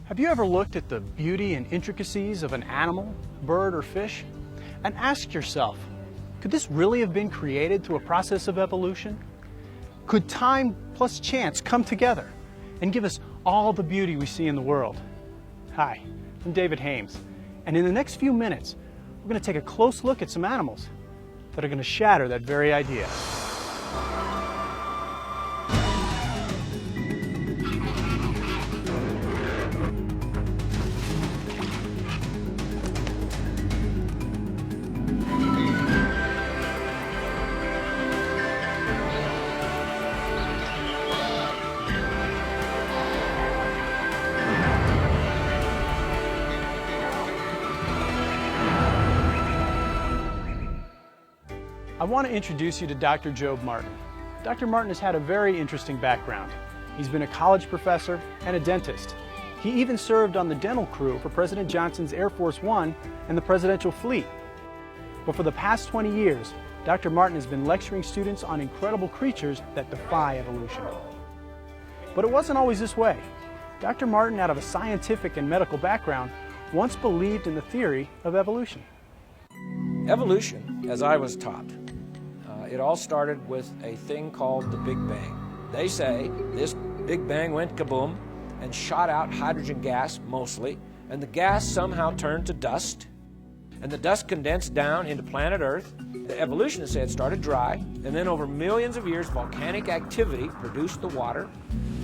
Have you ever looked at the beauty and intricacies of an animal, bird, or fish, and asked yourself, could this really have been created through a process of evolution? Could time plus chance come together and give us all the beauty we see in the world? Hi, I'm David Hames, and in the next few minutes, we're going to take a close look at some animals that are going to shatter that very idea. I want to introduce you to Dr. Job Martin. Dr. Martin has had a very interesting background. He's been a college professor and a dentist. He even served on the dental crew for President Johnson's Air Force One and the presidential fleet. But for the past 20 years, Dr. Martin has been lecturing students on incredible creatures that defy evolution. But it wasn't always this way. Dr. Martin, out of a scientific and medical background, once believed in the theory of evolution. Evolution, as I was taught, it all started with a thing called the Big Bang. They say this Big Bang went kaboom and shot out hydrogen gas mostly, and the gas somehow turned to dust, and the dust condensed down into planet Earth. The evolutionists say it started dry, and then over millions of years volcanic activity produced the water,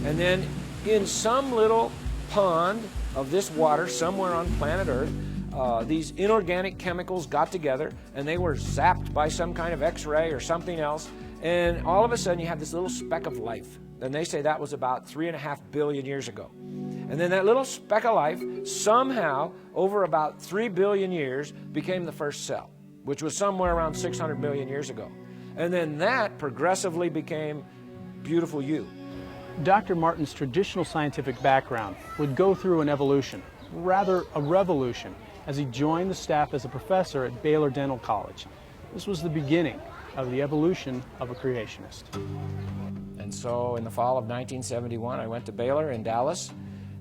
and then in some little pond of this water somewhere on planet Earth, these inorganic chemicals got together and they were zapped by some kind of X-ray or something else, and all of a sudden you have this little speck of life. And they say that was about 3.5 billion years ago. And then that little speck of life somehow over about 3 billion years became the first cell, which was somewhere around 600 million years ago. And then that progressively became beautiful you. Dr. Martin's traditional scientific background would go through an evolution, rather a revolution, as he joined the staff as a professor at Baylor Dental College. This was the beginning of the evolution of a creationist. And so in the fall of 1971, I went to Baylor in Dallas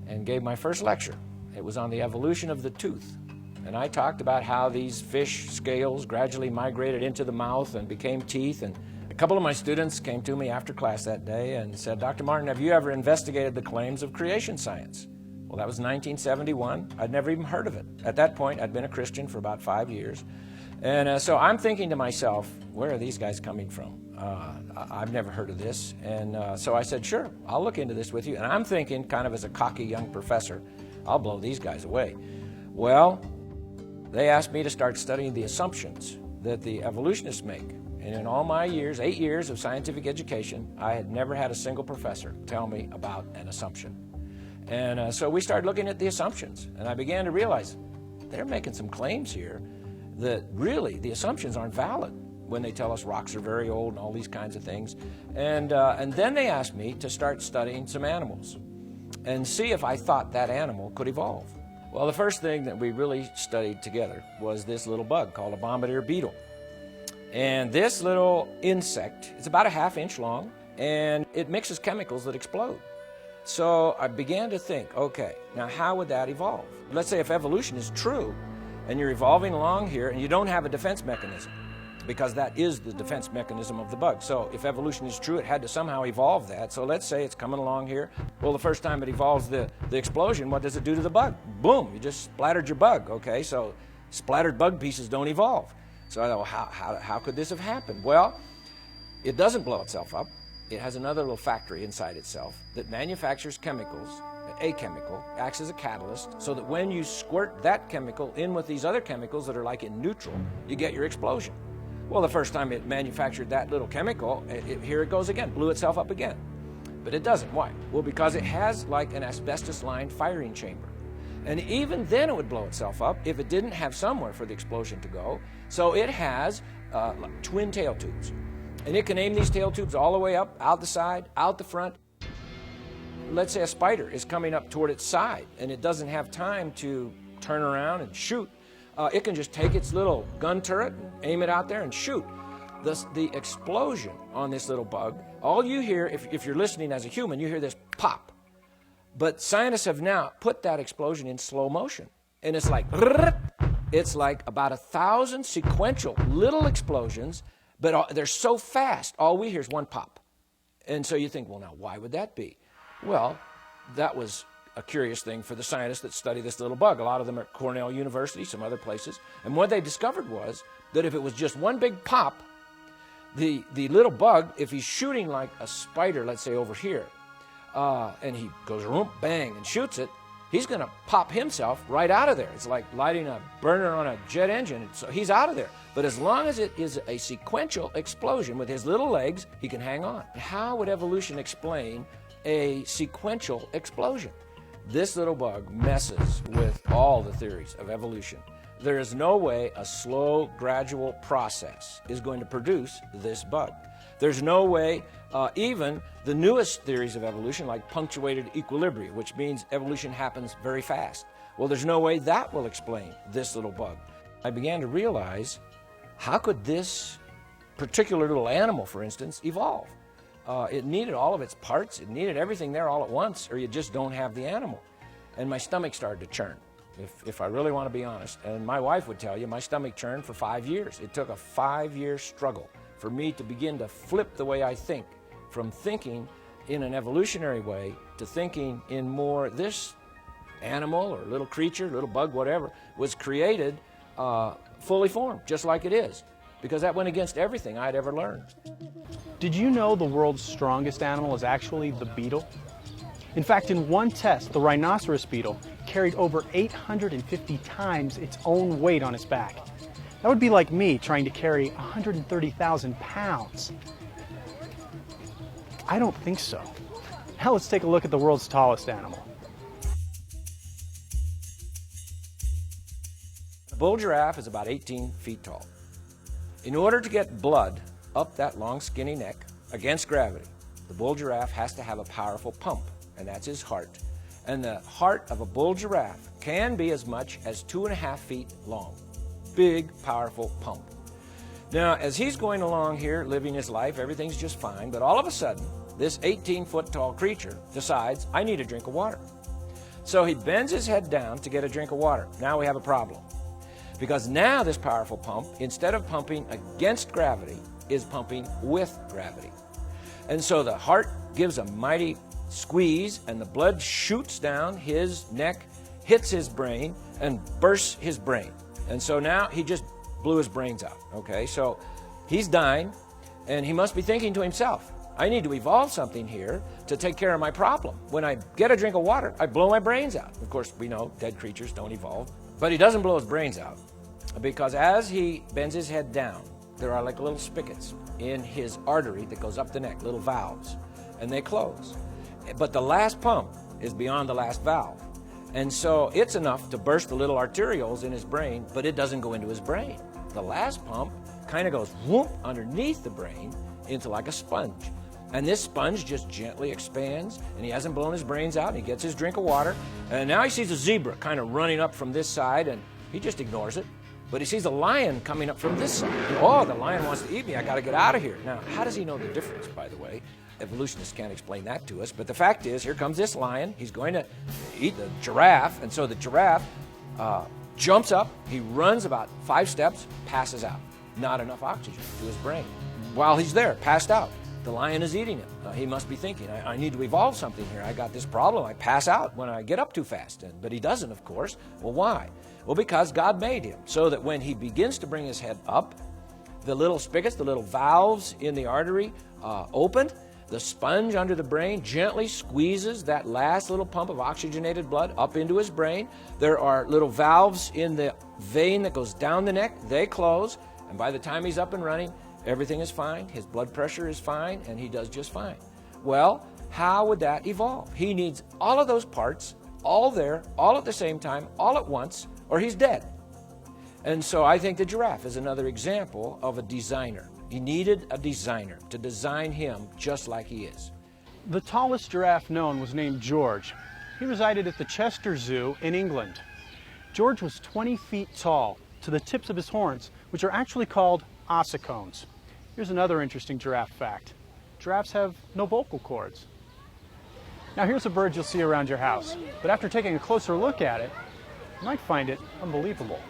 and gave my first lecture. It was on the evolution of the tooth. And I talked about how these fish scales gradually migrated into the mouth and became teeth. And a couple of my students came to me after class that day and said, Dr. Martin, have you ever investigated the claims of creation science? Well, that was 1971. I'd never even heard of it. At that point, I'd been a Christian for about 5 years. And so I'm thinking to myself, where are these guys coming from? I've never heard of this. And so I said, sure, I'll look into this with you. And I'm thinking, kind of as a cocky young professor, I'll blow these guys away. Well, they asked me to start studying the assumptions that the evolutionists make. And in all my years, 8 years of scientific education, I had never had a single professor tell me about an assumption. And so we started looking at the assumptions, and I began to realize they're making some claims here that really the assumptions aren't valid when they tell us rocks are very old and all these kinds of things. And then they asked me to start studying some animals and see if I thought that animal could evolve. Well, the first thing that we really studied together was this little bug called a bombardier beetle. And this little insect, it's about a ½ inch long, and it mixes chemicals that explode. So I began to think, okay, now how would that evolve? Let's say if evolution is true and you're evolving along here and you don't have a defense mechanism, because that is the defense mechanism of the bug. So if evolution is true, it had to somehow evolve that. So let's say it's coming along here. Well, the first time it evolves the explosion, what does it do to the bug? Boom, you just splattered your bug, okay? So splattered bug pieces don't evolve. So I thought, well, how could this have happened? Well, it doesn't blow itself up. It has another little factory inside itself that manufactures chemicals. A chemical acts as a catalyst so that when you squirt that chemical in with these other chemicals that are like in neutral, you get your explosion. Well, the first time it manufactured that little chemical, here it goes again, blew itself up again. But it doesn't. Why? Well, because it has like an asbestos-lined firing chamber. And even then it would blow itself up if it didn't have somewhere for the explosion to go. So it has like twin tail tubes. And it can aim these tail tubes all the way up, out the side, out the front. Let's say a spider is coming up toward its side and it doesn't have time to turn around and shoot. It can just take its little gun turret, aim it out there and shoot. The explosion on this little bug, all you hear, if you're listening as a human, you hear this pop. But scientists have now put that explosion in slow motion. And it's like about 1,000 sequential little explosions, but they're so fast, all we hear is one pop. And so you think, well, now, why would that be? Well, that was a curious thing for the scientists that study this little bug. A lot of them are at Cornell University, some other places. And what they discovered was that if it was just one big pop, the little bug, if he's shooting like a spider, let's say over here, and he goes room, bang, and shoots it, he's going to pop himself right out of there. It's like lighting a burner on a jet engine. So he's out of there. But as long as it is a sequential explosion with his little legs, he can hang on. How would evolution explain a sequential explosion? This little bug messes with all the theories of evolution. There is no way a slow, gradual process is going to produce this bug. There's no way even the newest theories of evolution, like punctuated equilibria, which means evolution happens very fast. Well, there's no way that will explain this little bug. I began to realize, how could this particular little animal, for instance, evolve? It needed all of its parts. It needed everything there all at once, or you just don't have the animal. And my stomach started to churn, if I really want to be honest. And my wife would tell you, my stomach churned for 5 years. It took a 5-year struggle for me to begin to flip the way I think, from thinking in an evolutionary way to thinking in more this animal or little creature, little bug, whatever, was created fully formed, just like it is, because that went against everything I'd ever learned. Did you know the world's strongest animal is actually the beetle? In fact, in one test, the rhinoceros beetle carried over 850 times its own weight on its back. That would be like me trying to carry 130,000 pounds. I don't think so. Now let's take a look at the world's tallest animal. The bull giraffe is about 18 feet tall. In order to get blood up that long, skinny neck against gravity, the bull giraffe has to have a powerful pump, and that's his heart. And the heart of a bull giraffe can be as much as 2.5 feet long. Big, powerful pump. Now, as he's going along here, living his life, everything's just fine, but all of a sudden, this 18-foot-tall creature decides, I need a drink of water. So he bends his head down to get a drink of water. Now we have a problem. Because now this powerful pump, instead of pumping against gravity, is pumping with gravity. And so the heart gives a mighty squeeze, and the blood shoots down his neck, hits his brain, and bursts his brain. And so now he just blew his brains out, okay? So he's dying, and he must be thinking to himself, I need to evolve something here to take care of my problem. When I get a drink of water, I blow my brains out. Of course, we know dead creatures don't evolve. But he doesn't blow his brains out, because as he bends his head down, there are like little spigots in his artery that goes up the neck, little valves, and they close. But the last pump is beyond the last valve. And so it's enough to burst the little arterioles in his brain, but it doesn't go into his brain. The last pump kind of goes whoop underneath the brain into like a sponge. And this sponge just gently expands, and he hasn't blown his brains out, and he gets his drink of water, and now he sees a zebra kind of running up from this side, and he just ignores it. But he sees a lion coming up from this side. Oh, the lion wants to eat me. I got to get out of here. Now, how does he know the difference, by the way? Evolutionists can't explain that to us. But the fact is, here comes this lion. He's going to eat the giraffe. And so the giraffe jumps up. He runs about 5 steps, passes out. Not enough oxygen to his brain. While he's there, passed out, the lion is eating him. He must be thinking, I need to evolve something here. I got this problem. I pass out when I get up too fast. But he doesn't, of course. Well, why? Well, because God made him so that when he begins to bring his head up, the little spigots, the little valves in the artery open. The sponge under the brain gently squeezes that last little pump of oxygenated blood up into his brain. There are little valves in the vein that goes down the neck. They close, and by the time he's up and running, everything is fine. His blood pressure is fine, and he does just fine. Well, how would that evolve? He needs all of those parts, all there, all at the same time, all at once, or he's dead. And so I think the giraffe is another example of a designer. He needed a designer to design him just like he is. The tallest giraffe known was named George. He resided at the Chester Zoo in England. George was 20 feet tall to the tips of his horns, which are actually called ossicones. Here's another interesting giraffe fact. Giraffes have no vocal cords. Now here's a bird you'll see around your house, but after taking a closer look at it, you might find it unbelievable.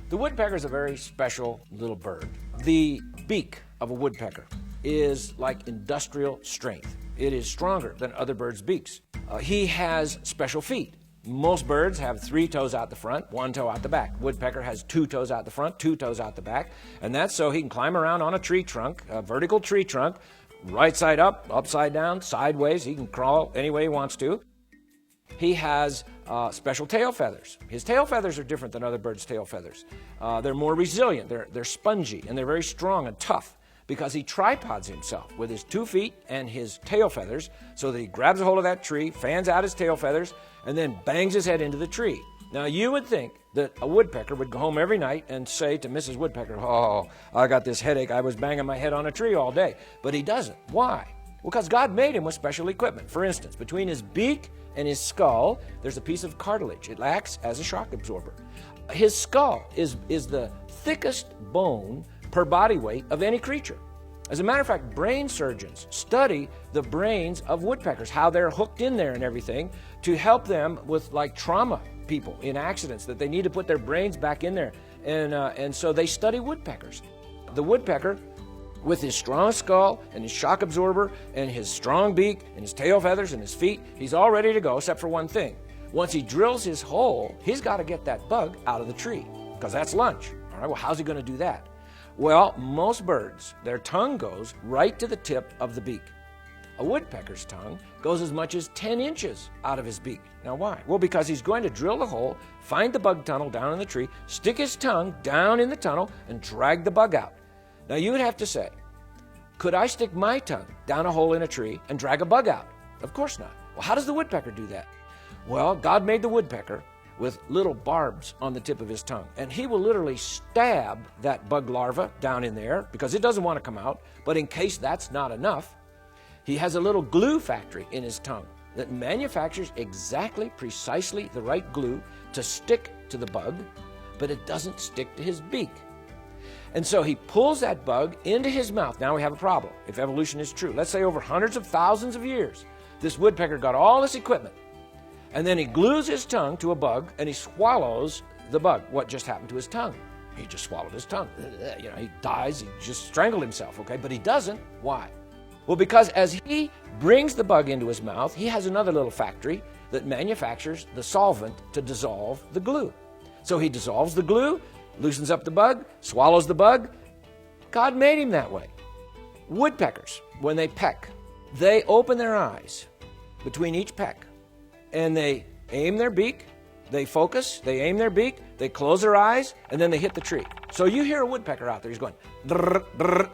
The woodpecker is a very special little bird. The beak of a woodpecker is like industrial strength. It is stronger than other birds' beaks. He has special feet. Most birds have 3 toes out the front, 1 toe out the back. Woodpecker has 2 toes out the front, 2 toes out the back, and that's so he can climb around on a tree trunk, a vertical tree trunk, right side up, upside down, sideways. He can crawl any way he wants to. He has special tail feathers. His tail feathers are different than other birds' tail feathers. They're more resilient, they're spongy, and they're very strong and tough because he tripods himself with his 2 feet and his tail feathers so that he grabs a hold of that tree, fans out his tail feathers, and then bangs his head into the tree. Now, you would think that a woodpecker would go home every night and say to Mrs. Woodpecker, "Oh, I got this headache. I was banging my head on a tree all day." But he doesn't. Why? Well, because God made him with special equipment. For instance, between his beak and his skull, there's a piece of cartilage. It acts as a shock absorber. His skull is the thickest bone per body weight of any creature. As a matter of fact, brain surgeons study the brains of woodpeckers, how they're hooked in there and everything, to help them with like trauma people in accidents, that they need to put their brains back in there. And so they study woodpeckers. The woodpecker, with his strong skull and his shock absorber and his strong beak and his tail feathers and his feet, he's all ready to go except for one thing. Once he drills his hole, he's got to get that bug out of the tree because that's lunch. All right, well, how's he going to do that? Well, most birds, their tongue goes right to the tip of the beak. A woodpecker's tongue goes as much as 10 inches out of his beak. Now why? Well, because he's going to drill the hole, find the bug tunnel down in the tree, stick his tongue down in the tunnel, and drag the bug out. Now you would have to say, could I stick my tongue down a hole in a tree and drag a bug out? Of course not. Well, how does the woodpecker do that? Well, God made the woodpecker with little barbs on the tip of his tongue. And he will literally stab that bug larva down in there because it doesn't want to come out. But in case that's not enough, he has a little glue factory in his tongue that manufactures exactly, precisely the right glue to stick to the bug, but it doesn't stick to his beak. And so he pulls that bug into his mouth. Now we have a problem, if evolution is true. Let's say over hundreds of thousands of years, this woodpecker got all this equipment, and then he glues his tongue to a bug, and he swallows the bug. What just happened to his tongue? He just swallowed his tongue. You know, he dies, he just strangled himself, okay? But he doesn't. Why? Well, because as he brings the bug into his mouth, he has another little factory that manufactures the solvent to dissolve the glue. So he dissolves the glue, loosens up the bug, swallows the bug. God made him that way. Woodpeckers, when they peck, they open their eyes between each peck, and they aim their beak, they focus, they aim their beak, they close their eyes, and then they hit the tree. So you hear a woodpecker out there, he's going, drr, drr.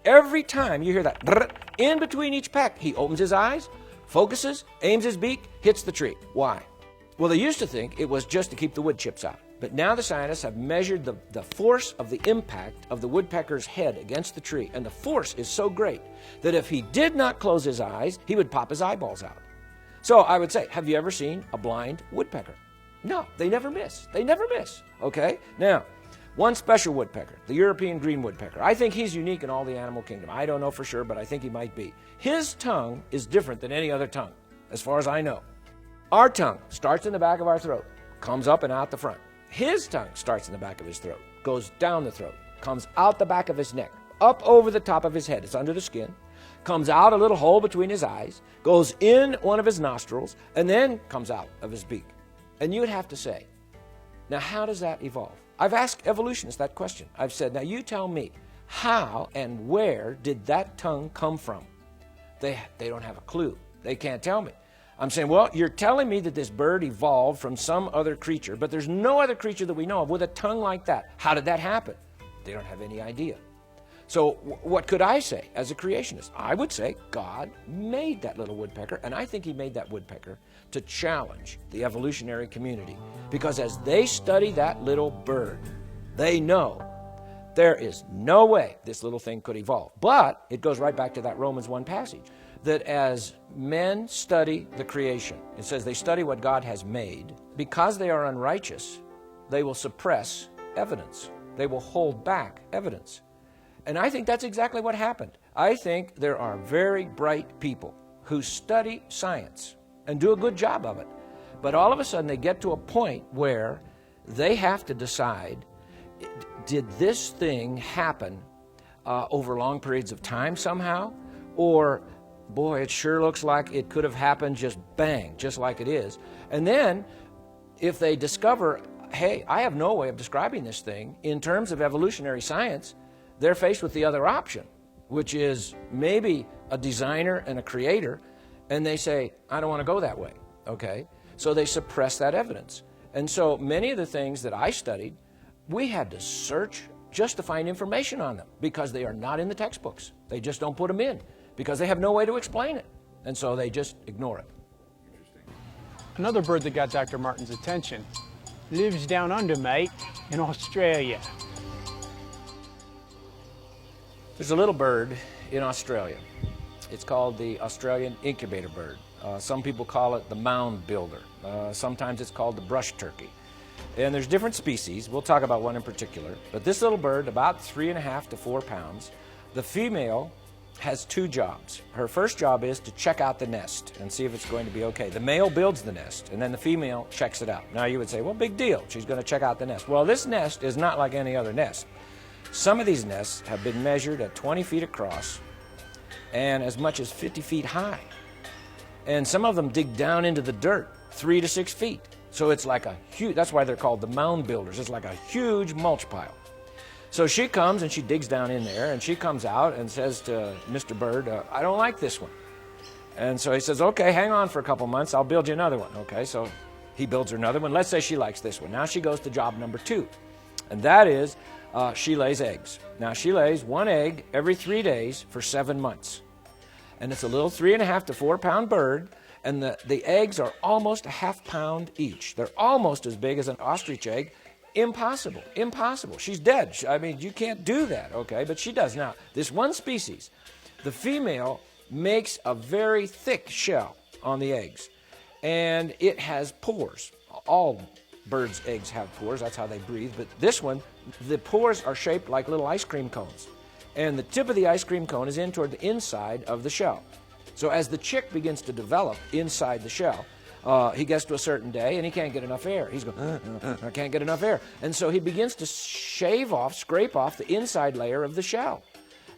Every time you hear that, drr, in between each peck, he opens his eyes, focuses, aims his beak, hits the tree. Why? Well, they used to think it was just to keep the wood chips out. But now the scientists have measured the force of the impact of the woodpecker's head against the tree, and the force is so great that if he did not close his eyes, he would pop his eyeballs out. So I would say, have you ever seen a blind woodpecker? No, they never miss. They never miss, okay? Now, one special woodpecker, the European green woodpecker. I think he's unique in all the animal kingdom. I don't know for sure, but I think he might be. His tongue is different than any other tongue, as far as I know. Our tongue starts in the back of our throat, comes up and out the front. His tongue starts in the back of his throat, goes down the throat, comes out the back of his neck, up over the top of his head. It's under the skin, comes out a little hole between his eyes, goes in one of his nostrils, and then comes out of his beak. And you would have to say, now how does that evolve? I've asked evolutionists that question. I've said, now you tell me, how and where did that tongue come from? They don't have a clue. They can't tell me. I'm saying, well, you're telling me that this bird evolved from some other creature, but there's no other creature that we know of with a tongue like that. How did that happen? They don't have any idea. So what could I say as a creationist? I would say God made that little woodpecker, and I think he made that woodpecker to challenge the evolutionary community. Because as they study that little bird, they know there is no way this little thing could evolve. But it goes right back to that Romans 1 passage, that as men study the creation, it says they study what God has made. Because they are unrighteous, they will suppress evidence. They will hold back evidence. And I think that's exactly what happened. I think there are very bright people who study science and do a good job of it. But all of a sudden they get to a point where they have to decide, did this thing happen over long periods of time somehow? Or, boy, it sure looks like it could have happened just bang, just like it is. And then if they discover, hey, I have no way of describing this thing in terms of evolutionary science, they're faced with the other option, which is maybe a designer and a creator, and they say, I don't want to go that way, okay? So they suppress that evidence. And so many of the things that I studied, we had to search just to find information on them because they are not in the textbooks. They just don't put them in because they have no way to explain it. And so they just ignore it. Another bird that got Dr. Martin's attention lives down under, mate, in Australia. There's a little bird in Australia. It's called the Australian incubator bird. Some people call it the mound builder. Sometimes it's called the brush turkey. And there's different species. We'll talk about one in particular. But this little bird, about 3.5 to 4 pounds, the female has 2 jobs. Her first job is to check out the nest and see if it's going to be okay. The male builds the nest, and then the female checks it out. Now you would say, well, big deal. She's going to check out the nest. Well, this nest is not like any other nest. Some of these nests have been measured at 20 feet across and as much as 50 feet high. And some of them dig down into the dirt 3 to 6 feet. So it's like a huge, that's why they're called the mound builders. It's like a huge mulch pile. So she comes and she digs down in there, and she comes out and says to Mr. Bird, I don't like this one. And so he says, okay, hang on for a couple months, I'll build you another one. Okay, so he builds her another one. Let's say she likes this one. Now she goes to job number 2, and that is she lays eggs. Now she lays 1 egg every 3 days for 7 months. And it's a little 3.5 to 4 pound bird, and the eggs are almost a ½ pound each. They're almost as big as an ostrich egg. Impossible, impossible. She's dead. I mean, you can't do that, okay? But she does. Now, this one species, the female makes a very thick shell on the eggs, and it has pores. All birds' eggs have pores. That's how they breathe. But this one, the pores are shaped like little ice cream cones, and the tip of the ice cream cone is in toward the inside of the shell. So as the chick begins to develop inside the shell, he gets to a certain day and he can't get enough air. He's going, I can't get enough air. And so he begins to scrape off the inside layer of the shell.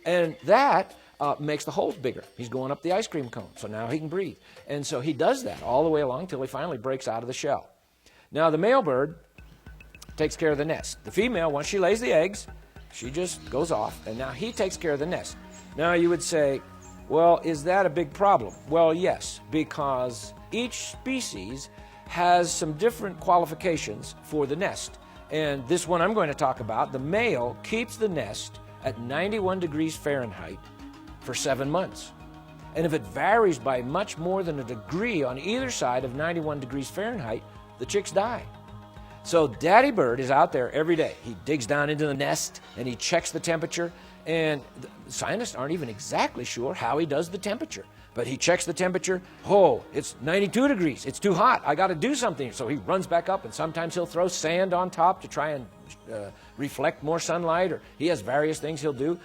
And that makes the holes bigger. He's going up the ice cream cone, so now he can breathe. And so he does that all the way along till he finally breaks out of the shell. Now the male bird takes care of the nest. The female, once she lays the eggs, she just goes off, and now he takes care of the nest. Now you would say, well, is that a big problem? Well, yes, because each species has some different qualifications for the nest. And this one I'm going to talk about, the male keeps the nest at 91 degrees Fahrenheit for 7 months. And if it varies by much more than a degree on either side of 91 degrees Fahrenheit, the chicks die. So Daddy Bird is out there every day. He digs down into the nest and he checks the temperature, and the scientists aren't even exactly sure how he does the temperature. But he checks the temperature. Oh, it's 92 degrees. It's too hot. I got to do something. So he runs back up, and sometimes he'll throw sand on top to try and reflect more sunlight, or he has various things he'll do.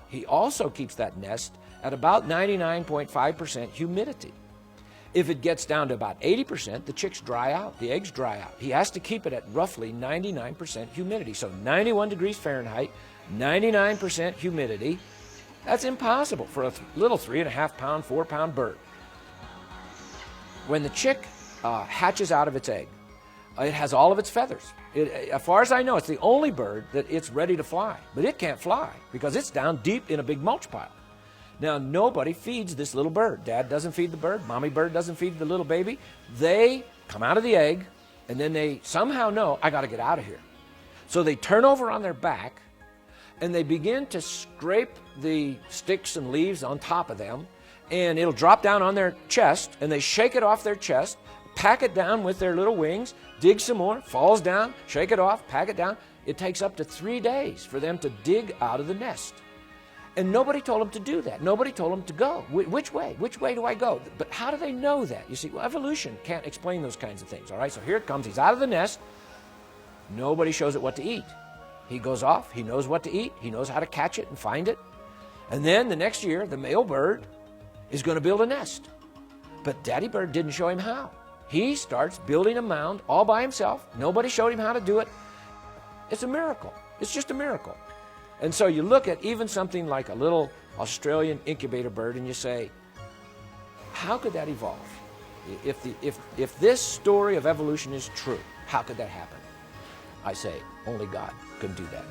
He also keeps that nest at about 99.5% humidity. If it gets down to about 80%, the chicks dry out, the eggs dry out. He has to keep it at roughly 99% humidity. So 91 degrees Fahrenheit, 99% humidity. That's impossible for a little 3.5 pound, 4 pound bird. When the chick hatches out of its egg, it has all of its feathers. As far as I know, it's the only bird that it's ready to fly, but it can't fly because it's down deep in a big mulch pile. Now, nobody feeds this little bird. Dad doesn't feed the bird. Mommy bird doesn't feed the little baby. They come out of the egg, and then they somehow know, I got to get out of here. So they turn over on their back, and they begin to scrape the sticks and leaves on top of them, and it'll drop down on their chest, and they shake it off their chest, pack it down with their little wings, dig some more, falls down, shake it off, pack it down. It takes up to 3 days for them to dig out of the nest. And nobody told them to do that. Nobody told them to go. Which way? Which way do I go? But how do they know that? You see, well, evolution can't explain those kinds of things, all right? So here it comes. He's out of the nest. Nobody shows it what to eat. He goes off. He knows what to eat. He knows how to catch it and find it. And then the next year, the male bird is going to build a nest. But daddy bird didn't show him how. He starts building a mound all by himself. Nobody showed him how to do it. It's a miracle. It's just a miracle. And so you look at even something like a little Australian incubator bird and you say, how could that evolve? If this story of evolution is true, how could that happen? I say, only God can do that.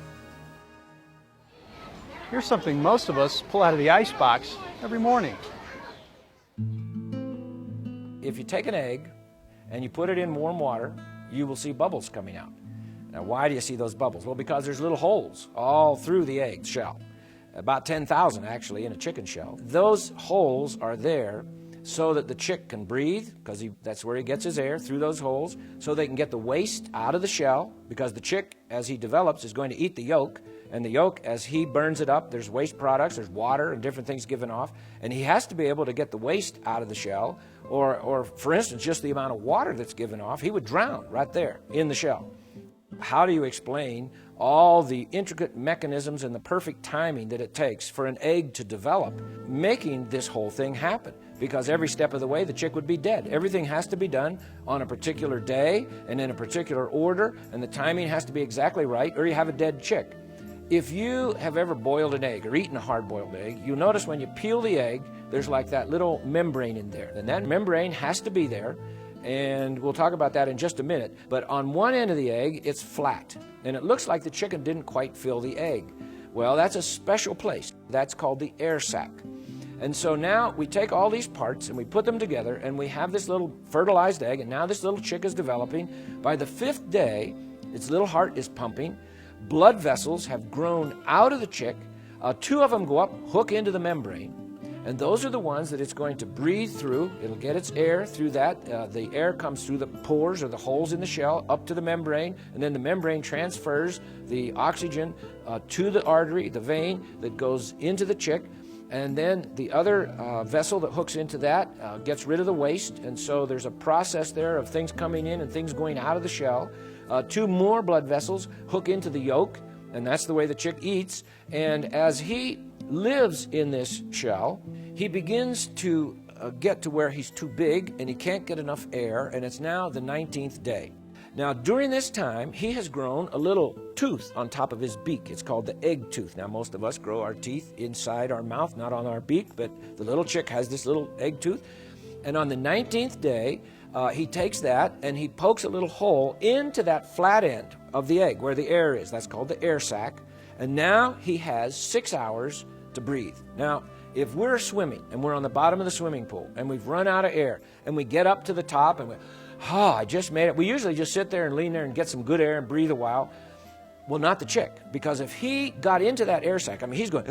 Here's something most of us pull out of the icebox every morning. If you take an egg and you put it in warm water, you will see bubbles coming out. Now, why do you see those bubbles? Well, because there's little holes all through the egg shell, about 10,000 actually in a chicken shell. Those holes are there so that the chick can breathe, because that's where he gets his air, through those holes, so they can get the waste out of the shell, because the chick, as he develops, is going to eat the yolk, and the yolk, as he burns it up, there's waste products, there's water and different things given off, and he has to be able to get the waste out of the shell, or for instance, just the amount of water that's given off, he would drown right there in the shell. How do you explain all the intricate mechanisms and the perfect timing that it takes for an egg to develop, making this whole thing happen? Because every step of the way, the chick would be dead. Everything has to be done on a particular day and in a particular order, and the timing has to be exactly right, or you have a dead chick. If you have ever boiled an egg or eaten a hard-boiled egg, you'll notice when you peel the egg, there's like that little membrane in there. And that membrane has to be there, and we'll talk about that in just a minute. But on one end of the egg, it's flat, and it looks like the chicken didn't quite fill the egg. Well, that's a special place. That's called the air sac. And so now we take all these parts and we put them together, and we have this little fertilized egg, and now this little chick is developing. By the 5th day, its little heart is pumping. Blood vessels have grown out of the chick. 2 of them go up, hook into the membrane, and those are the ones that it's going to breathe through. It'll get its air through that. The air comes through the pores or the holes in the shell up to the membrane, and then the membrane transfers the oxygen to the artery, the vein that goes into the chick, and then the other vessel that hooks into that gets rid of the waste, and so there's a process there of things coming in and things going out of the shell. 2 more blood vessels hook into the yolk, and that's the way the chick eats. And as he lives in this shell, he begins to get to where he's too big and he can't get enough air, and it's now the 19th day. Now, during this time, he has grown a little tooth on top of his beak. It's called the egg tooth. Now, most of us grow our teeth inside our mouth, not on our beak, but the little chick has this little egg tooth. And on the 19th day, he takes that and he pokes a little hole into that flat end of the egg where the air is. That's called the air sac. And now he has 6 hours to breathe. Now, if we're swimming and we're on the bottom of the swimming pool and we've run out of air and we get up to the top and I just made it. We usually just sit there and lean there and get some good air and breathe a while. Well, not the chick, because if he got into that air sac, I mean, he's going,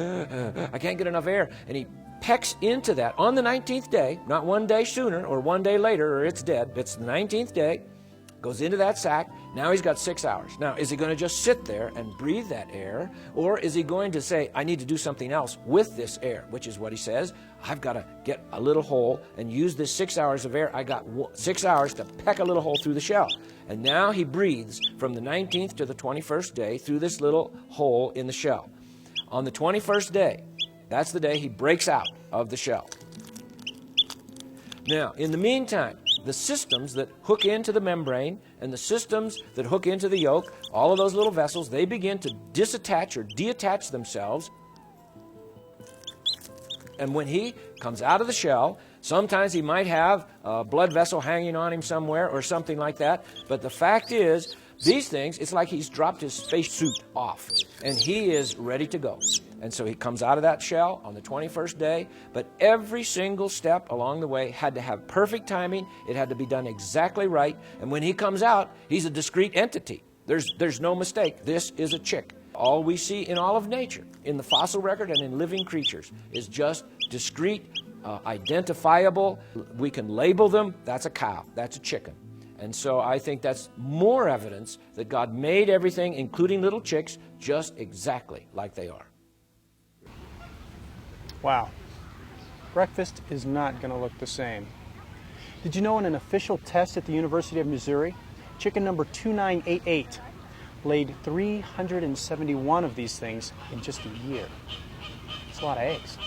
I can't get enough air, and he pecks into that on the 19th day, not one day sooner or one day later or it's dead. It's the 19th day, goes into that sac. Now he's got 6 hours. Now, is he going to just sit there and breathe that air, or is he going to say, I need to do something else with this air, which is what he says. I've got to get a little hole and use this 6 hours of air. I got 6 hours to peck a little hole through the shell. And now he breathes from the 19th to the 21st day through this little hole in the shell. On the 21st day, that's the day he breaks out of the shell. Now, in the meantime, the systems that hook into the membrane and the systems that hook into the yolk, all of those little vessels, they begin to disattach or detach themselves. And when he comes out of the shell, sometimes he might have a blood vessel hanging on him somewhere or something like that. But the fact is, these things, it's like he's dropped his spacesuit off and he is ready to go. And so he comes out of that shell on the 21st day, but every single step along the way had to have perfect timing. It had to be done exactly right. And when he comes out, he's a discrete entity. There's no mistake. This is a chick. All we see in all of nature, in the fossil record and in living creatures, is just discrete, identifiable. We can label them. That's a cow. That's a chicken. And so I think that's more evidence that God made everything, including little chicks, just exactly like they are. Wow. Breakfast is not going to look the same. Did you know in an official test at the University of Missouri, chicken number 2988 laid 371 of these things in just a year? That's a lot of eggs.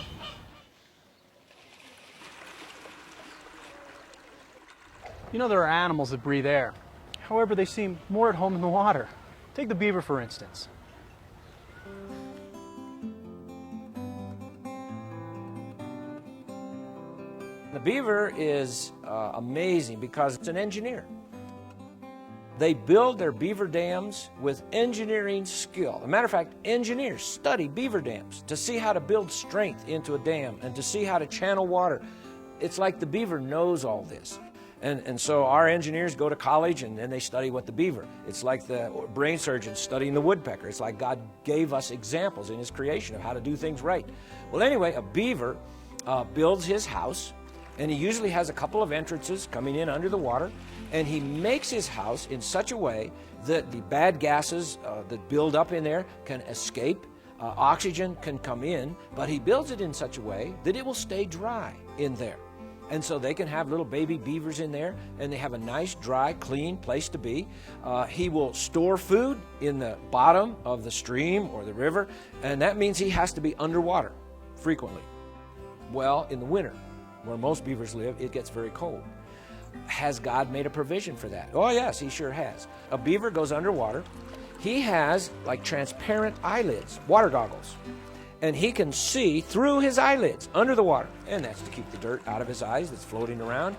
You know, there are animals that breathe air. However, they seem more at home in the water. Take the beaver, for instance. The beaver is amazing because it's an engineer. They build their beaver dams with engineering skill. As a matter of fact, engineers study beaver dams to see how to build strength into a dam and to see how to channel water. It's like the beaver knows all this. And so our engineers go to college and they study what the beaver. It's like the brain surgeons studying the woodpecker. It's like God gave us examples in His creation of how to do things right. Well, anyway, a beaver builds his house, and he usually has a couple of entrances coming in under the water, and he makes his house in such a way that the bad gases that build up in there can escape. Oxygen can come in, but he builds it in such a way that it will stay dry in there. And so they can have little baby beavers in there, and they have a nice, dry, clean place to be. He will store food in the bottom of the stream or the river, and that means he has to be underwater frequently. Well, in the winter, where most beavers live, it gets very cold. Has God made a provision for that? Oh, yes, He sure has. A beaver goes underwater. He has like transparent eyelids, water goggles. And he can see through his eyelids under the water, and that's to keep the dirt out of his eyes that's floating around.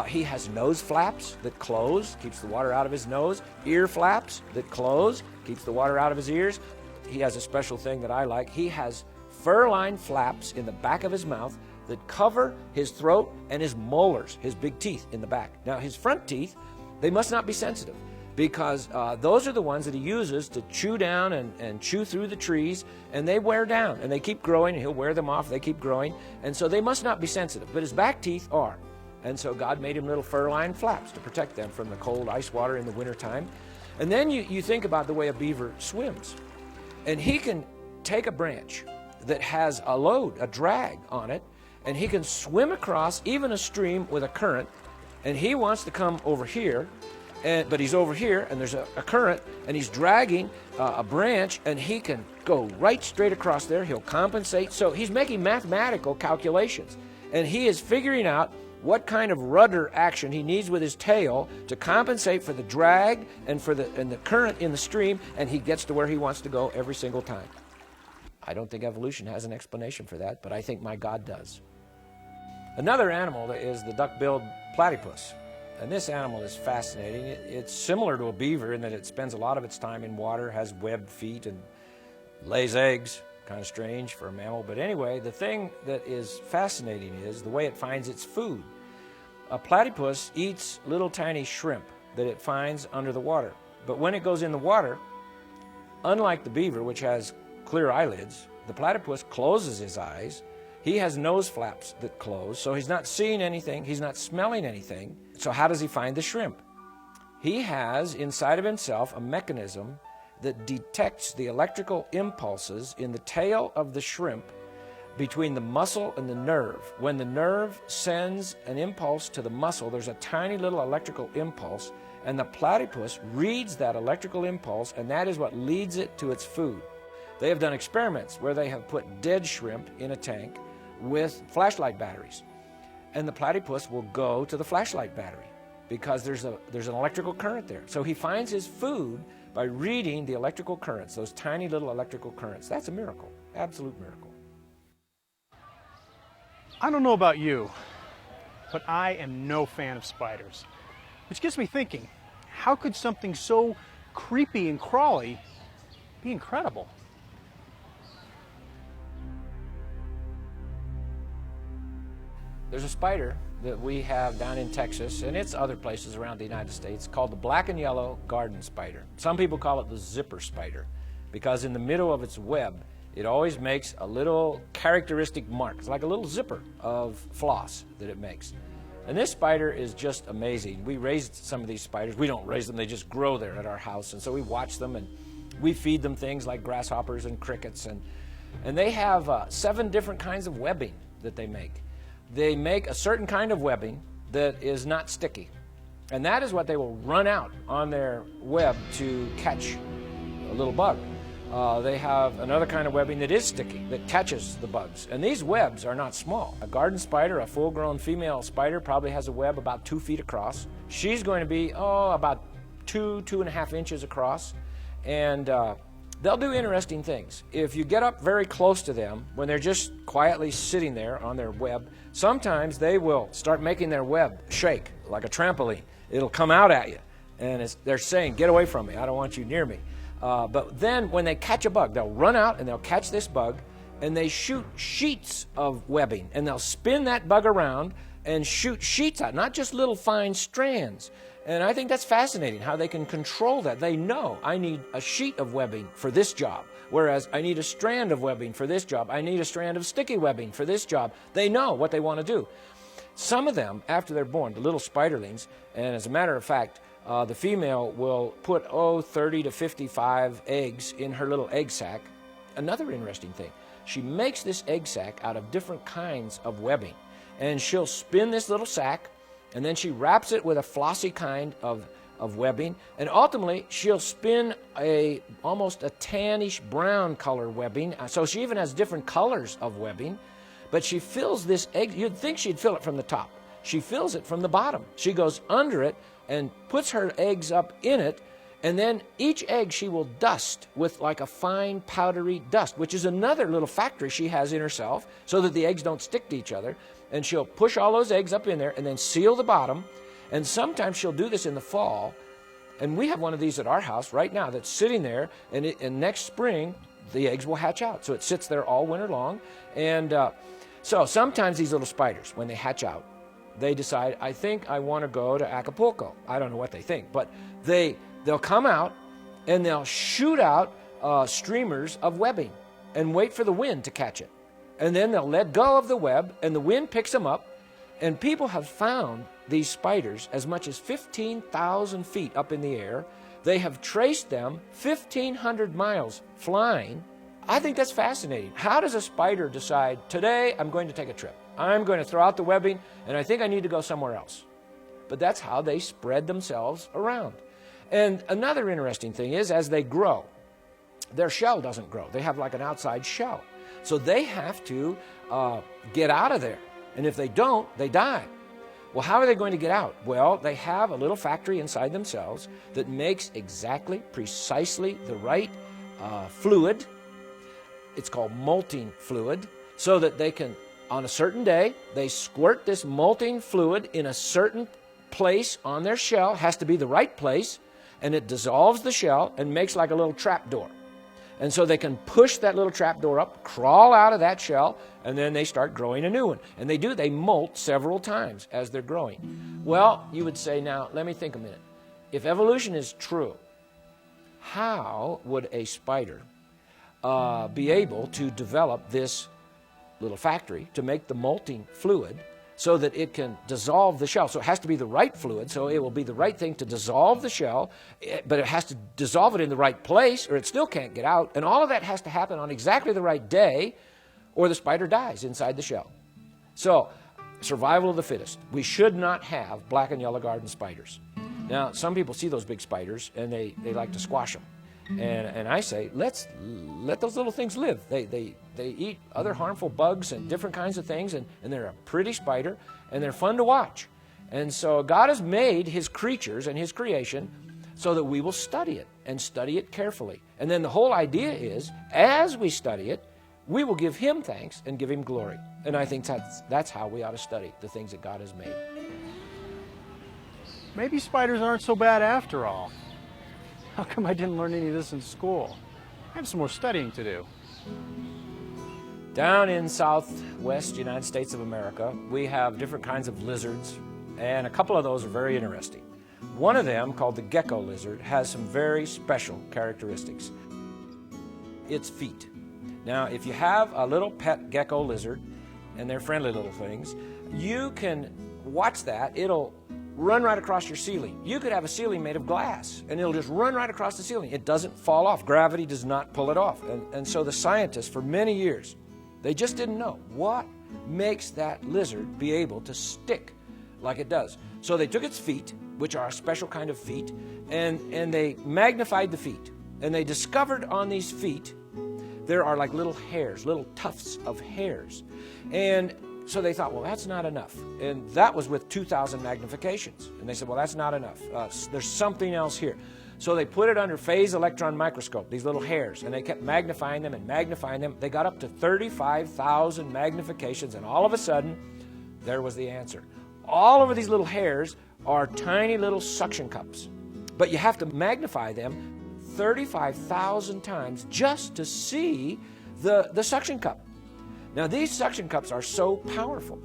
He has nose flaps that close, keeps the water out of his nose. Ear flaps that close, keeps the water out of his ears. He has a special thing that I like. He has fur-lined flaps in the back of his mouth that cover his throat and his molars, his big teeth in the back. Now, his front teeth, they must not be sensitive, because those are the ones that he uses to chew down and chew through the trees, and they wear down, and they keep growing, and he'll wear them off, they keep growing, and so they must not be sensitive, but his back teeth are. And so God made him little fur-lined flaps to protect them from the cold ice water in the wintertime. And then you think about the way a beaver swims, and he can take a branch that has a load, a drag on it, and he can swim across even a stream with a current, and he wants to come over here, but he's over here, and there's a current, and he's dragging a branch, and he can go right straight across there. He'll compensate. So he's making mathematical calculations, and he is figuring out what kind of rudder action he needs with his tail to compensate for the drag and for the current in the stream, and he gets to where he wants to go every single time. I don't think evolution has an explanation for that, but I think my God does. Another animal is the duck-billed platypus. And this animal is fascinating. It's similar to a beaver in that it spends a lot of its time in water, has webbed feet, and lays eggs. Kind of strange for a mammal. But anyway, the thing that is fascinating is the way it finds its food. A platypus eats little tiny shrimp that it finds under the water. But when it goes in the water, unlike the beaver, which has clear eyelids, the platypus closes his eyes. He has nose flaps that close, so he's not seeing anything, he's not smelling anything. So how does he find the shrimp? He has inside of himself a mechanism that detects the electrical impulses in the tail of the shrimp between the muscle and the nerve. When the nerve sends an impulse to the muscle, there's a tiny little electrical impulse, and the platypus reads that electrical impulse, and that is what leads it to its food. They have done experiments where they have put dead shrimp in a tank with flashlight batteries, and the platypus will go to the flashlight battery because there's an electrical current there. So he finds his food by reading the electrical currents, those tiny little electrical currents. That's a miracle, absolute miracle. I don't know about you, but I am no fan of spiders, which gets me thinking, how could something so creepy and crawly be incredible? There's a spider that we have down in Texas, and it's other places around the United States, called the black and yellow garden spider. Some people call it the zipper spider, because in the middle of its web, it always makes a little characteristic mark. It's like a little zipper of floss that it makes. And this spider is just amazing. We raised some of these spiders. We don't raise them, they just grow there at our house. And so we watch them, and we feed them things like grasshoppers and crickets. And they have 7 different kinds of webbing that they make. They make a certain kind of webbing that is not sticky. And that is what they will run out on their web to catch a little bug. They have another kind of webbing that is sticky, that catches the bugs. And these webs are not small. A garden spider, a full-grown female spider, probably has a web about 2 feet across. She's going to be, about 2.5 inches across. And they'll do interesting things. If you get up very close to them, when they're just quietly sitting there on their web, sometimes they will start making their web shake like a trampoline. It'll come out at you. And they're saying, get away from me, I don't want you near me. But then when they catch a bug, they'll run out and they'll catch this bug and they shoot sheets of webbing, and they'll spin that bug around and shoot sheets out, not just little fine strands. And I think that's fascinating how they can control that. They know, I need a sheet of webbing for this job, whereas I need a strand of webbing for this job. I need a strand of sticky webbing for this job. They know what they want to do. Some of them, after they're born, the little spiderlings, and as a matter of fact, the female will put 30 to 55 eggs in her little egg sac. Another interesting thing, she makes this egg sac out of different kinds of webbing, and she'll spin this little sac, and then she wraps it with a flossy kind of webbing, and ultimately she'll spin almost a tannish brown color webbing. So she even has different colors of webbing, but she fills this egg. You'd think she'd fill it from the top. She fills it from the bottom. She goes under it and puts her eggs up in it, and then each egg she will dust with like a fine powdery dust, which is another little factory she has in herself so that the eggs don't stick to each other. And she'll push all those eggs up in there and then seal the bottom. And sometimes she'll do this in the fall. And we have one of these at our house right now that's sitting there, and next spring the eggs will hatch out. So it sits there all winter long. And so sometimes these little spiders, when they hatch out, they decide, I think I want to go to Acapulco. I don't know what they think, but they'll come out and they'll shoot out streamers of webbing and wait for the wind to catch it. And then they'll let go of the web, and the wind picks them up. And people have found these spiders as much as 15,000 feet up in the air. They have traced them 1,500 miles flying. I think that's fascinating. How does a spider decide, today I'm going to take a trip? I'm going to throw out the webbing, and I think I need to go somewhere else. But that's how they spread themselves around. And another interesting thing is, as they grow, their shell doesn't grow. They have like an outside shell. So they have to get out of there. And if they don't, they die. Well, how are they going to get out? Well, they have a little factory inside themselves that makes precisely the right fluid. It's called molting fluid, so that they can, on a certain day, they squirt this molting fluid in a certain place on their shell. It has to be the right place, and it dissolves the shell and makes like a little trap door. And so they can push that little trap door up, crawl out of that shell, and then they start growing a new one. And they molt several times as they're growing. Well, you would say, now, let me think a minute. If evolution is true, how would a spider be able to develop this little factory to make the molting fluid so that it can dissolve the shell? So it has to be the right fluid, so it will be the right thing to dissolve the shell, but it has to dissolve it in the right place or it still can't get out. And all of that has to happen on exactly the right day or the spider dies inside the shell. So, survival of the fittest. We should not have black and yellow garden spiders. Now, some people see those big spiders and they like to squash them. And I say, let those little things live. They eat other harmful bugs and different kinds of things, and they're a pretty spider, and they're fun to watch. And so God has made His creatures and His creation so that we will study it, and study it carefully. And then the whole idea is, as we study it, we will give Him thanks and give Him glory. And I think that's how we ought to study the things that God has made. Maybe spiders aren't so bad after all. How come I didn't learn any of this in school? I have some more studying to do. Down in southwest United States of America, we have different kinds of lizards, and a couple of those are very interesting. One of them, called the gecko lizard, has some very special characteristics. Its feet. Now, if you have a little pet gecko lizard, and they're friendly little things, you can watch that. It'll run right across your ceiling. You could have a ceiling made of glass, and it'll just run right across the ceiling. It doesn't fall off. Gravity does not pull it off. And so the scientists, for many years, they just didn't know what makes that lizard be able to stick like it does. So they took its feet, which are a special kind of feet, and they magnified the feet. And they discovered on these feet there are like little hairs, little tufts of hairs. And so they thought, well, that's not enough. And that was with 2,000 magnifications. And they said, well, that's not enough. There's something else here. So they put it under phase electron microscope, these little hairs, and they kept magnifying them and magnifying them. They got up to 35,000 magnifications, and all of a sudden, there was the answer. All over these little hairs are tiny little suction cups. But you have to magnify them 35,000 times just to see the suction cup. Now, these suction cups are so powerful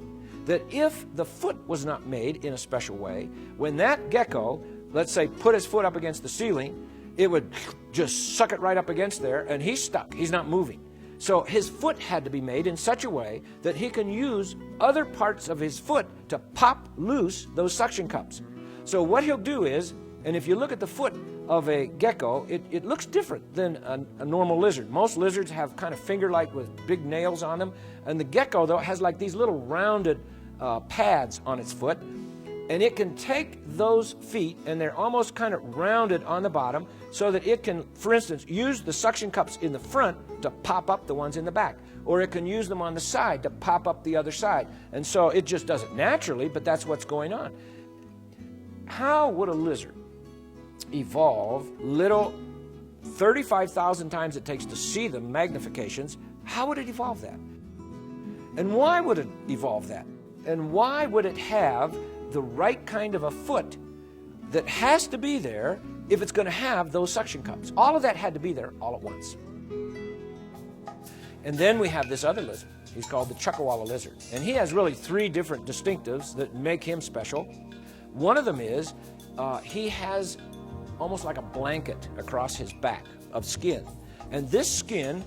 that if the foot was not made in a special way, when that gecko, let's say, put his foot up against the ceiling, it would just suck it right up against there, and he's stuck. He's not moving. So his foot had to be made in such a way that he can use other parts of his foot to pop loose those suction cups. So what he'll do is, and if you look at the foot of a gecko, it looks different than a normal lizard. Most lizards have kind of finger-like with big nails on them, and the gecko, though, has like these little rounded pads on its foot, and it can take those feet, and they're almost kind of rounded on the bottom, so that it can, for instance, use the suction cups in the front to pop up the ones in the back, or it can use them on the side to pop up the other side. And so it just does it naturally, but that's what's going on. How would a lizard evolve little 35,000 times it takes to see the magnifications? How would it evolve that? And why would it evolve that? And why would it have the right kind of a foot that has to be there if it's going to have those suction cups? All of that had to be there all at once. And then we have this other lizard. He's called the Chuckawalla lizard. And he has really three different distinctives that make him special. One of them is he has almost like a blanket across his back of skin. And this skin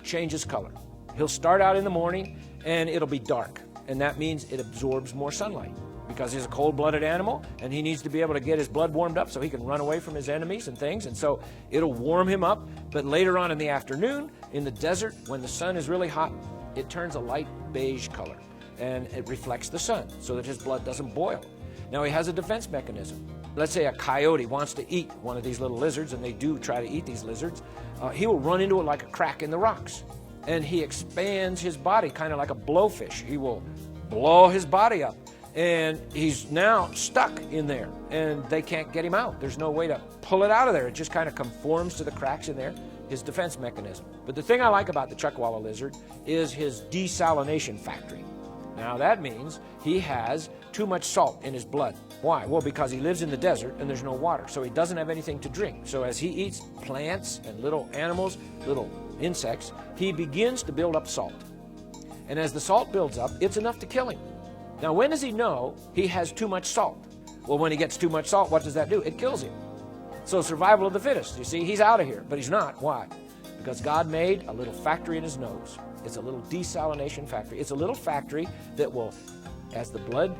changes color. He'll start out in the morning and it'll be dark. And that means it absorbs more sunlight because he's a cold-blooded animal and he needs to be able to get his blood warmed up so he can run away from his enemies and things. And so it'll warm him up. But later on in the afternoon, in the desert, when the sun is really hot, it turns a light beige color and it reflects the sun so that his blood doesn't boil. Now he has a defense mechanism. Let's say a coyote wants to eat one of these little lizards, and they do try to eat these lizards. He will run into it like a crack in the rocks. And he expands his body kind of like a blowfish. He will blow his body up. And he's now stuck in there, and they can't get him out. There's no way to pull it out of there. It just kind of conforms to the cracks in there, his defense mechanism. But the thing I like about the Chuckawalla lizard is his desalination factory. Now that means he has too much salt in his blood. Why? Well, because he lives in the desert and there's no water, so he doesn't have anything to drink. So as he eats plants and little animals, little insects, he begins to build up salt. And as the salt builds up, it's enough to kill him. Now, when does he know he has too much salt? Well, when he gets too much salt, what does that do? It kills him. So survival of the fittest. You see, he's out of here, but he's not. Why? Because God made a little factory in his nose. It's a little desalination factory. It's a little factory that will, as the blood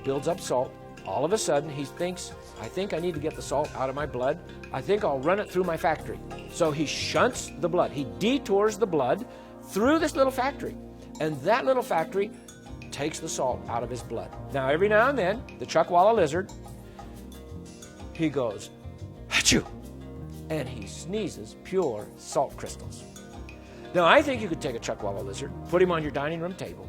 builds up salt, all of a sudden he thinks, I think I need to get the salt out of my blood. I think I'll run it through my factory. So he shunts the blood. He detours the blood through this little factory. And that little factory takes the salt out of his blood. Now, every now and then, the Chuckawalla lizard, he goes, achoo, and he sneezes pure salt crystals. Now, I think you could take a Chuckawalla lizard, put him on your dining room table,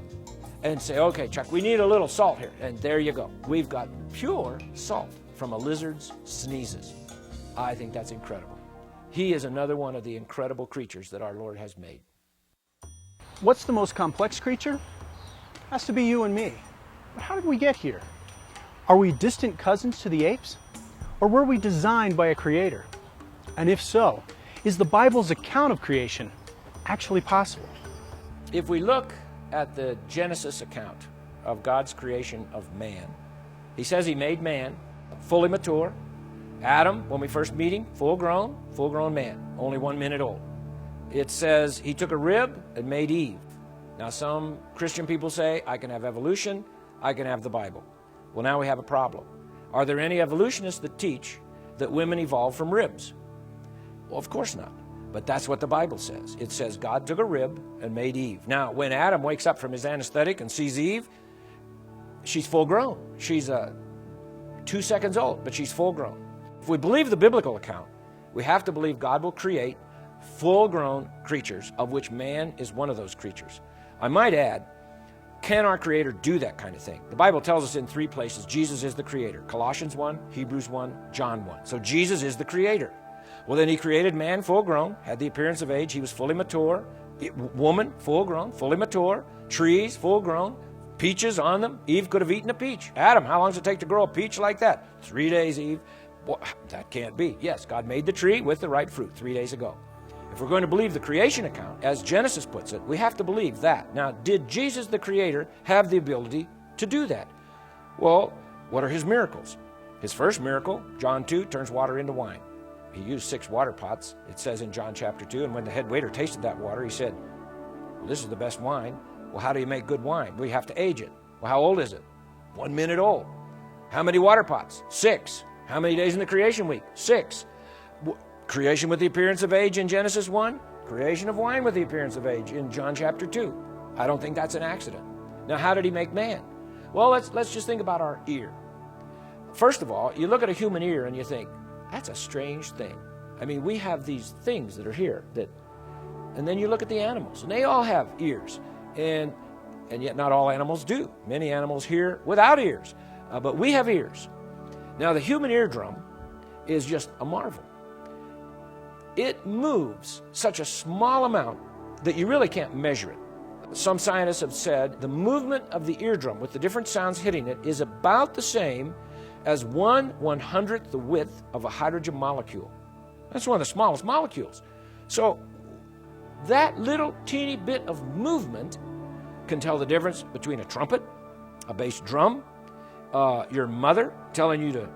and say, okay, Chuck, we need a little salt here. And there you go. We've got pure salt from a lizard's sneezes. I think that's incredible. He is another one of the incredible creatures that our Lord has made. What's the most complex creature? Has to be you and me. But how did we get here? Are we distant cousins to the apes? Or were we designed by a creator? And if so, is the Bible's account of creation actually possible? If we look at the Genesis account of God's creation of man, he says he made man fully mature. Adam, when we first meet him, full grown man, only 1 minute old. It says he took a rib and made Eve. Now, some Christian people say, I can have evolution, I can have the Bible. Well, now we have a problem. Are there any evolutionists that teach that women evolved from ribs? Well, of course not. But that's what the Bible says. It says God took a rib and made Eve. Now, when Adam wakes up from his anesthetic and sees Eve, she's full grown. She's 2 seconds old, but she's full grown. If we believe the biblical account, We have to believe God will create full-grown creatures, of which man is one of those creatures. I might add, can our Creator do that kind of thing? The Bible tells us in 3 places Jesus is the Creator. Colossians 1, Hebrews 1, John 1. So Jesus is the Creator. Well, then He created man full-grown, had the appearance of age. He was fully mature. Woman, full-grown, fully mature. Trees, full-grown. Peaches on them. Eve could have eaten a peach. Adam, how long does it take to grow a peach like that? 3 days, Eve. Well, that can't be. Yes, God made the tree with the right fruit 3 days ago. If we're going to believe the creation account, as Genesis puts it, we have to believe that. Now, did Jesus the Creator have the ability to do that? Well, what are His miracles? His first miracle, John 2, turns water into wine. He used 6 water pots, it says in John chapter 2, and when the head waiter tasted that water, he said, well, this is the best wine. Well, how do you make good wine? We have to age it. Well, how old is it? 1 minute old. How many water pots? 6. How many days in the creation week? 6. Creation with the appearance of age in Genesis 1. Creation of wine with the appearance of age in John chapter 2. I don't think that's an accident. Now, how did He make man? Well, let's just think about our ear. First of all, you look at a human ear and you think, that's a strange thing. I mean, we have these things that are here, and then you look at the animals, and they all have ears, and yet not all animals do. Many animals hear without ears, but we have ears. Now, the human eardrum is just a marvel. It moves such a small amount that you really can't measure it. Some scientists have said the movement of the eardrum with the different sounds hitting it is about the same as 1/100th the width of a hydrogen molecule. That's one of the smallest molecules. So that little teeny bit of movement can tell the difference between a trumpet, a bass drum, your mother telling you to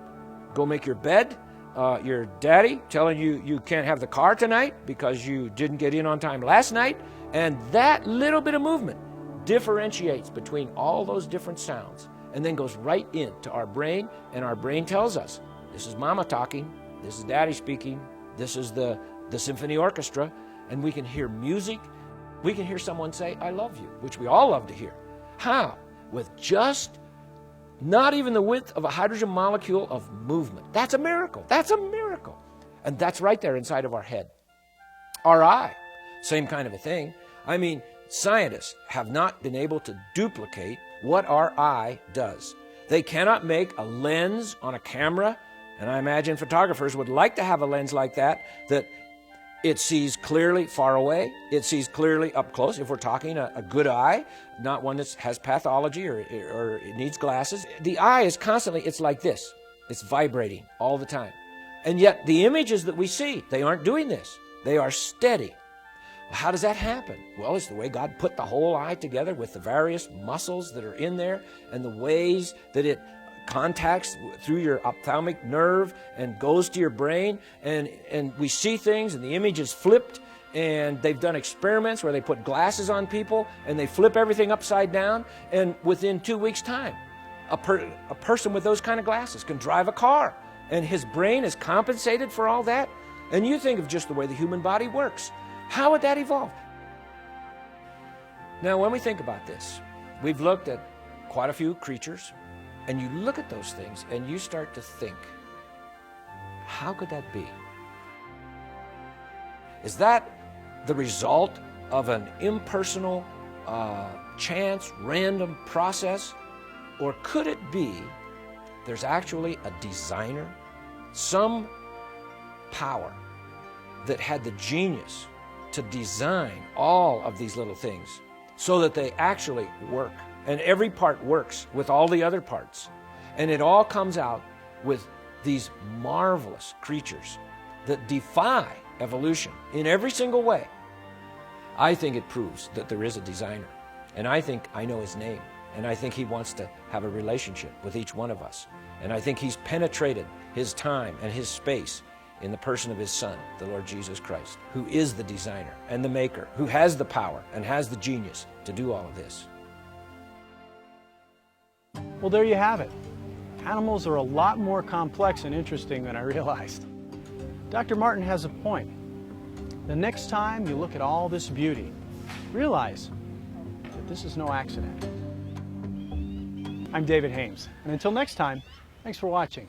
go make your bed, your daddy telling you you can't have the car tonight because you didn't get in on time last night. And that little bit of movement differentiates between all those different sounds and then goes right into our brain, and our brain tells us, this is Mama talking, this is Daddy speaking, this is the symphony orchestra, and we can hear music. We can hear someone say, I love you, which we all love to hear. How? With just not even the width of a hydrogen molecule of movement. That's a miracle. That's a miracle. And that's right there inside of our head. Our eye, same kind of a thing. I mean, scientists have not been able to duplicate what our eye does. They cannot make a lens on a camera, and I imagine photographers would like to have a lens like that it sees clearly far away, it sees clearly up close. If we're talking a good eye, not one that has pathology or it needs glasses. The eye is constantly, it's like this. It's vibrating all the time. And yet the images that we see, they aren't doing this. They are steady. How does that happen? Well, it's the way God put the whole eye together with the various muscles that are in there and the ways that it contacts through your ophthalmic nerve and goes to your brain, and we see things and the image is flipped, and they've done experiments where they put glasses on people and they flip everything upside down, and within 2 weeks' time, a person with those kind of glasses can drive a car, and his brain is compensated for all that. And you think of just the way the human body works. How would that evolve? Now, when we think about this, we've looked at quite a few creatures, and you look at those things and you start to think, how could that be? Is that the result of an impersonal, chance, random process? Or could it be there's actually a designer, some power that had the genius to design all of these little things so that they actually work, and every part works with all the other parts, and it all comes out with these marvelous creatures that defy evolution in every single way? I think it proves that there is a designer, and I think I know his name, and I think he wants to have a relationship with each one of us, and I think he's penetrated his time and his space in the person of his Son, the Lord Jesus Christ, who is the designer and the maker, who has the power and has the genius to do all of this. Well, there you have it. Animals are a lot more complex and interesting than I realized. Dr. Martin has a point. The next time you look at all this beauty, realize that this is no accident. I'm David Hames, and until next time, thanks for watching.